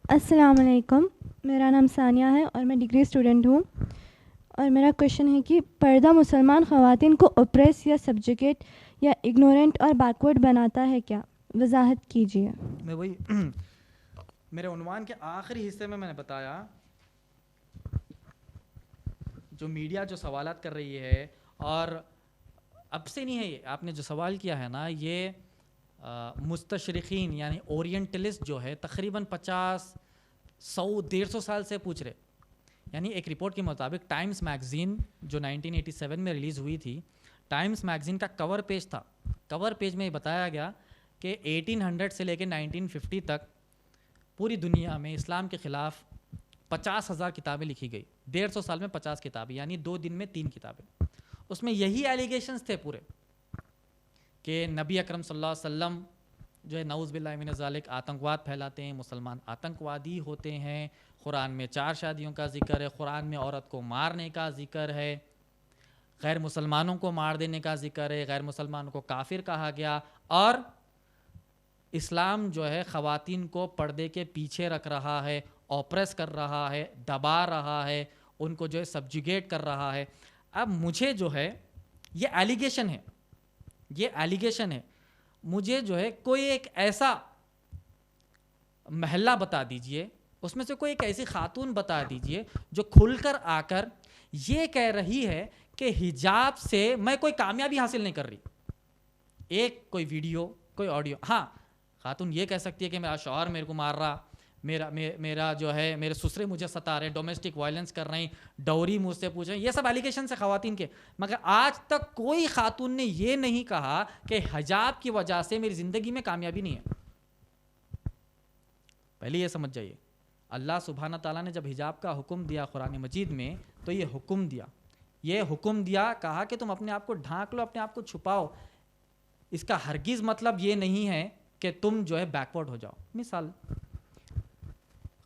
السلام علیکم، میرا نام ثانیہ ہے اور میں ڈگری اسٹوڈنٹ ہوں. اور میرا کویشچن ہے کہ پردہ مسلمان خواتین کو اوپریس یا سبجیکٹ یا اگنورنٹ اور بیکورڈ بناتا ہے کیا؟ وضاحت کیجیے. میں وہی میرے عنوان کے آخری حصے میں نے بتایا، جو میڈیا جو سوالات کر رہی ہے، اور اب سے نہیں ہے یہ، آپ نے جو سوال کیا ہے نا، یہ مستشرقین یعنی اورینٹلسٹ جو ہے تقریباً 100-150 سال سے پوچھ رہے. یعنی ایک رپورٹ کے مطابق ٹائمز میگزین جو 1987 میں ریلیز ہوئی تھی، ٹائمز میگزین کا کور پیج تھا. کور پیج میں یہ بتایا گیا کہ 1800 سے لے کے 1950 تک پوری دنیا میں اسلام کے خلاف 50,000 کتابیں لکھی گئی. 150 سال میں 50 کتابیں، یعنی 2 دن میں 3 کتابیں. اس میں یہی ایلیگیشنز تھے پورے کہ نبی اکرم صلی اللہ علیہ وسلم جو ہے نعوذ باللہ من ذالک آتنکواد پھیلاتے ہیں، مسلمان آتنکوادی ہوتے ہیں، قرآن میں 4 شادیوں کا ذکر ہے، قرآن میں عورت کو مارنے کا ذکر ہے، غیر مسلمانوں کو مار دینے کا ذکر ہے، غیر مسلمانوں کو کافر کہا گیا، اور اسلام جو ہے خواتین کو پردے کے پیچھے رکھ رہا ہے، اوپریس کر رہا ہے، دبا رہا ہے، ان کو جو ہے سبجوگیٹ کر رہا ہے. اب مجھے جو ہے یہ ایلیگیشن ہے، مجھے جو ہے کوئی ایک ایسا محلہ بتا دیجئے، اس میں سے کوئی ایک ایسی خاتون بتا دیجئے جو کھل کر آ کر یہ کہہ رہی ہے کہ حجاب سے میں کوئی کامیابی حاصل نہیں کر رہی. ایک کوئی ویڈیو، کوئی آڈیو. ہاں، خاتون یہ کہہ سکتی ہے کہ میرا شوہر میرے کو مار رہا، میرا جو ہے میرے سسرے مجھے ستا رہے، ڈومیسٹک وائلنس کر رہے ہیں، ڈوری مجھ سے پوچھ رہے ہیں، یہ سب ایلیگیشن ہے خواتین کے. مگر آج تک کوئی خاتون نے یہ نہیں کہا کہ حجاب کی وجہ سے میری زندگی میں کامیابی نہیں ہے. پہلے یہ سمجھ جائیے، اللہ سبحانہ تعالیٰ نے جب حجاب کا حکم دیا قرآن مجید میں، تو یہ حکم دیا کہا کہ تم اپنے آپ کو ڈھانک لو، اپنے آپ کو چھپاؤ. اس کا ہرگز مطلب یہ نہیں ہے کہ تم جو ہے بیکورڈ ہو جاؤ. مثال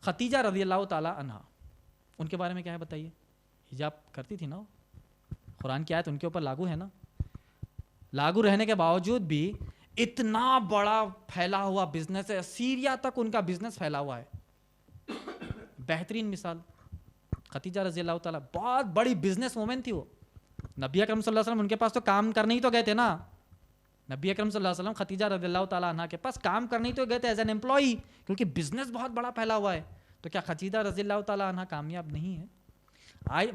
خدیجہ رضی اللہ تعالی عنہا، ان کے بارے میں کیا ہے بتائیے؟ حجاب کرتی تھی نا، قرآن کی آیت ان کے اوپر لاگو ہے نا. لاگو رہنے کے باوجود بھی اتنا بڑا پھیلا ہوا بزنس ہے، سیریا تک ان کا بزنس پھیلا ہوا ہے. بہترین مثال خدیجہ رضی اللہ تعالیٰ، بہت بڑی بزنس وومن تھی وہ. نبی اکرم صلی اللہ علیہ وسلم ان کے پاس تو کام کرنے ہی تو گئے تھے نا. نبی اکرم صلی اللہ علیہ وسلم خدیجہ رضی اللہ تعالیٰ عنہ کے پاس کام کرنے ہی تو گئے تھے ایز این امپلائی، کیونکہ بزنس بہت بڑا پھیلا ہوا ہے. تو کیا خدیجہ رضی اللہ تعالیٰ عنہ کامیاب نہیں ہے؟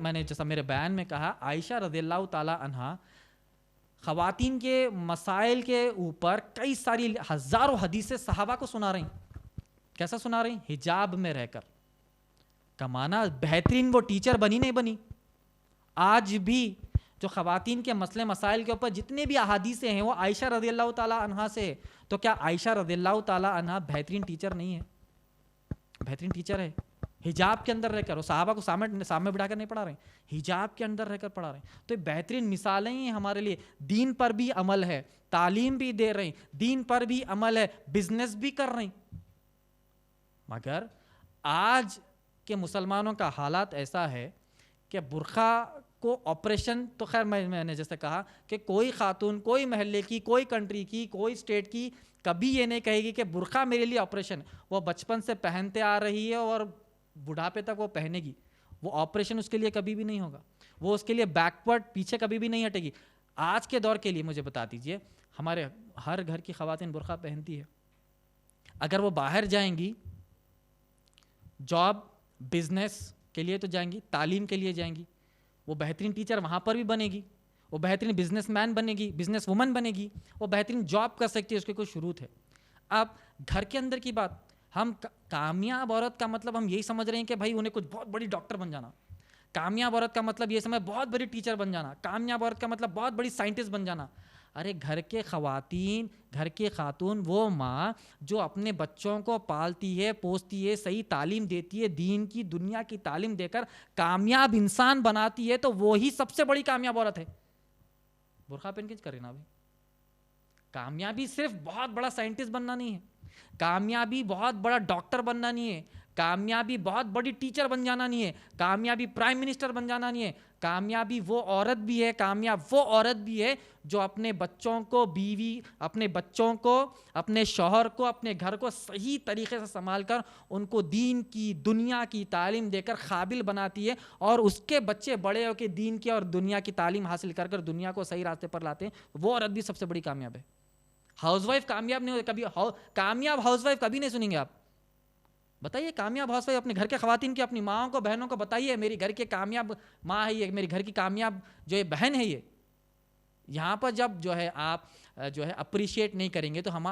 میں نے جیسا میرے بیان میں کہا، عائشہ رضی اللہ تعالیٰ عنہ خواتین کے مسائل کے اوپر کئی ساری ہزاروں حدیثیں صحابہ کو سنا رہی. کیسا سنا رہی؟ حجاب میں رہ کر. کمانا بہترین وہ ٹیچر بنی نہیں بنی. آج بھی جو خواتین کے مسئلے مسائل کے اوپر جتنے بھی احادیثیں ہیں وہ عائشہ رضی اللہ تعالیٰ عنہ سے. تو کیا عائشہ رضی اللہ تعالیٰ عنہ بہترین ٹیچر نہیں ہے؟ بہترین ٹیچر ہے. حجاب کے اندر رہ کر، وہ صحابہ کو سامنے بٹھا کر نہیں پڑھا رہے ہیں، حجاب کے اندر رہ کر پڑھا رہے ہیں. تو یہ بہترین مثالیں ہیں ہمارے لیے. دین پر بھی عمل ہے، تعلیم بھی دے رہے ہیں، دین پر بھی عمل ہے، بزنس بھی کر رہے ہیں. مگر آج کے مسلمانوں کا حالات ایسا ہے کہ برقع کو آپریشن تو خیر میں نے جیسے کہا کہ کوئی خاتون، کوئی محلے کی، کوئی کنٹری کی، کوئی اسٹیٹ کی کبھی یہ نہیں کہے گی کہ برقع میرے لیے آپریشن. وہ بچپن سے پہنتے آ رہی ہے اور بڑھاپے تک وہ پہنے گی. وہ آپریشن اس کے لیے کبھی بھی نہیں ہوگا، وہ اس کے لیے بیکورڈ پیچھے کبھی بھی نہیں ہٹے گی. آج کے دور کے لیے مجھے بتا دیجئے، ہمارے ہر گھر کی خواتین برقع پہنتی ہے. اگر وہ باہر جائیں گی، جاب بزنس کے لیے تو جائیں گی، تعلیم کے لیے جائیں گی، وہ بہترین ٹیچر وہاں پر بھی بنے گی، وہ بہترین بزنس مین بنے گی، بزنس وومن بنے گی، وہ بہترین جاب کر سکتی ہے، اس کی کوئی شروط ہے. اب گھر کے اندر کی بات، ہم کامیاب عورت کا مطلب ہم یہی سمجھ رہے ہیں کہ بھائی انہیں کچھ بہت بڑی ڈاکٹر بن جانا. کامیاب عورت کا مطلب یہ سمجھ بہت بڑی ٹیچر بن جانا. کامیاب عورت کا مطلب بہت بڑی سائنٹسٹ بن جانا. ارے گھر کے خواتین، گھر کے خاتون، وہ ماں جو اپنے بچوں کو پالتی ہے، پوستی ہے، صحیح تعلیم دیتی ہے، دین کی دنیا کی تعلیم دے کر کامیاب انسان بناتی ہے، تو وہی سب سے بڑی کامیاب عورت ہے. برقع پہن کے کرے نا بھائی. کامیابی صرف بہت بڑا سائنٹسٹ بننا نہیں ہے، کامیابی بہت بڑا ڈاکٹر بننا نہیں ہے، کامیابی بہت بڑی ٹیچر بن جانا نہیں ہے, کامیابی پرائم منسٹر بن جانا نہیں ہے, کامیابی وہ عورت بھی ہے, کامیاب وہ عورت بھی ہے جو اپنے بچوں کو, بیوی, اپنے بچوں کو, اپنے شوہر کو, اپنے گھر کو صحیح طریقے سے سنبھال کر ان کو دین کی, دنیا کی تعلیم دے کر قابل بناتی ہے, اور اس کے بچے بڑے ہو کے دین کی اور دنیا کی تعلیم حاصل کر کر دنیا کو صحیح راستے پر لاتے ہیں, وہ عورت بھی سب سے بڑی کامیاب ہے. ہاؤس وائف کامیاب نہیں ہوتی کبھی, کامیاب ہاؤس وائف کبھی نہیں سنیں گے آپ. بتائیے کامیاب ہاؤس وائف اپنے گھر کے خواتین کی, اپنی ماؤں کو, بہنوں کو بتائیے میری گھر کے کامیاب ماں ہے یہ, میری گھر کی کامیاب جو یہ بہن ہے یہ. یہاں پر جب جو ہے آپ جو ہے اپریشیٹ نہیں کریں گے تو ہم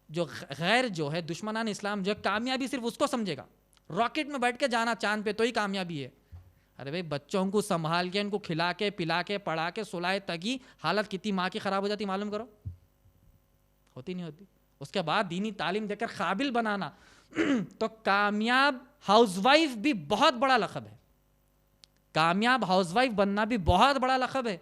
جو غیر جو ہے دشمنان اسلام جو ہے کامیابی صرف اس کو سمجھے گا, راکٹ میں بیٹھ کے جانا چاند پہ تو ہی کامیابی ہے. ارے بھائی بچوں کو سنبھال کے, ان کو کھلا کے, پلا کے, پڑھا کے, سلائے تگی حالت کتنی ماں کی خراب ہو جاتی معلوم کرو, ہوتی نہیں ہوتی. اس کے بعد دینی تعلیم دے کر قابل بنانا, تو کامیاب ہاؤس وائف بھی بہت بڑا لقب ہے, کامیاب ہاؤس وائف بننا بھی بہت بڑا لقب ہے.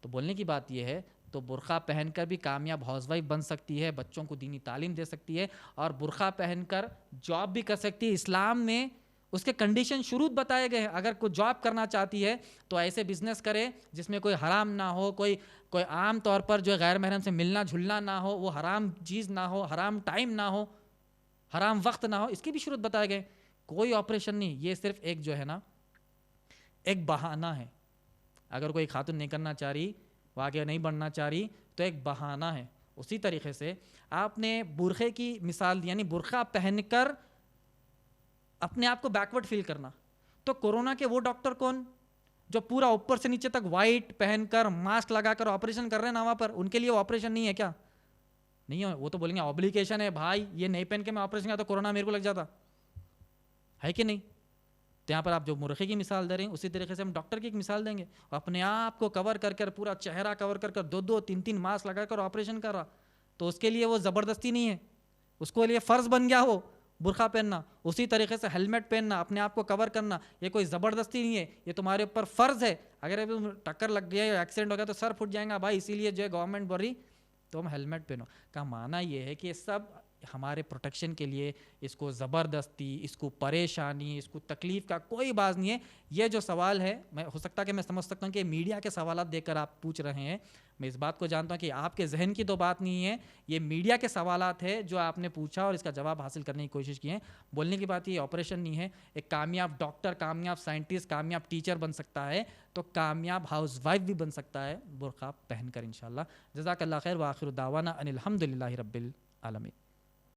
تو بولنے کی بات یہ ہے, تو برقع پہن کر بھی کامیاب ہاؤس وائف بن سکتی ہے, بچوں کو دینی تعلیم دے سکتی ہے, اور برقع پہن کر جاب بھی کر سکتی ہے. اسلام میں اس کے کنڈیشن شروط بتائے گئے ہیں. اگر کوئی جاب کرنا چاہتی ہے تو ایسے بزنس کرے جس میں کوئی حرام نہ ہو, کوئی عام طور پر جو غیر محرم سے ملنا جھلنا نہ ہو, وہ حرام چیز نہ ہو, حرام ٹائم نہ ہو, حرام وقت نہ ہو, اس کی بھی شروط بتائے گئے. کوئی آپریشن نہیں, یہ صرف ایک جو ہے نا ایک بہانہ ہے. اگر کوئی خاتون نہیں کرنا چاہ رہی, واقعہ نہیں بننا چاہ رہی, تو ایک بہانہ ہے. اسی طریقے سے آپ نے برقعے کی مثال دی, یعنی برقعہ پہن کر اپنے آپ کو بیکورڈ فیل کرنا. تو کورونا کے وہ ڈاکٹر کون جو پورا اوپر سے نیچے تک وائٹ پہن کر ماسک لگا کر آپریشن کر رہے ہیں نا, وہاں پر ان کے لیے وہ آپریشن نہیں ہے کیا؟ نہیں ہے. وہ تو بولیں گے آبلیگیشن ہے بھائی, یہ نہیں پہن کے میں آپریشن کیا تو کورونا میرے کو لگ جاتا ہے کہ نہیں. تو یہاں پر آپ جو مرغے کی مثال دے رہے ہیں اسی طریقے سے ہم ڈاکٹر کی ایک مثال دیں گے, اپنے آپ کو کور کر کر, پورا چہرہ کور کر کر, 2-3 ماسک لگا کر آپریشن کر رہا, تو اس کے لیے وہ زبردستی نہیں ہے, اس کو لیے فرض بن گیا وہ برقع پہننا. اسی طریقے سے ہیلمٹ پہننا, اپنے آپ کو کور کرنا, یہ کوئی زبردستی نہیں ہے, یہ تمہارے اوپر فرض ہے. اگر ٹکر لگ گیا یا ایکسیڈنٹ ہو گیا تو سر پھٹ جائے گا بھائی, اسی لیے جو ہے گورنمنٹ بول رہی تم ہیلمٹ پہنو. کا معنی یہ ہے کہ سب ہمارے پروٹیکشن کے لیے, اس کو زبردستی, اس کو پریشانی, اس کو تکلیف کا کوئی باز نہیں ہے. یہ جو سوال ہے, میں ہو سکتا ہے کہ میں سمجھ سکتا ہوں کہ میڈیا کے سوالات دیکھ کر آپ پوچھ رہے ہیں, میں اس بات کو جانتا ہوں کہ آپ کے ذہن کی تو بات نہیں ہے, یہ میڈیا کے سوالات ہے جو آپ نے پوچھا اور اس کا جواب حاصل کرنے کی کوشش کی ہے. بولنے کی بات یہ آپریشن نہیں ہے. ایک کامیاب ڈاکٹر, کامیاب سائنٹسٹ, کامیاب ٹیچر بن سکتا ہے, تو کامیاب ہاؤس وائف بھی بن سکتا ہے برقع پہن کر انشاءاللہ. جزاک اللہ خیر, وآخر دعوانا ان الحمد للہ رب العالمین.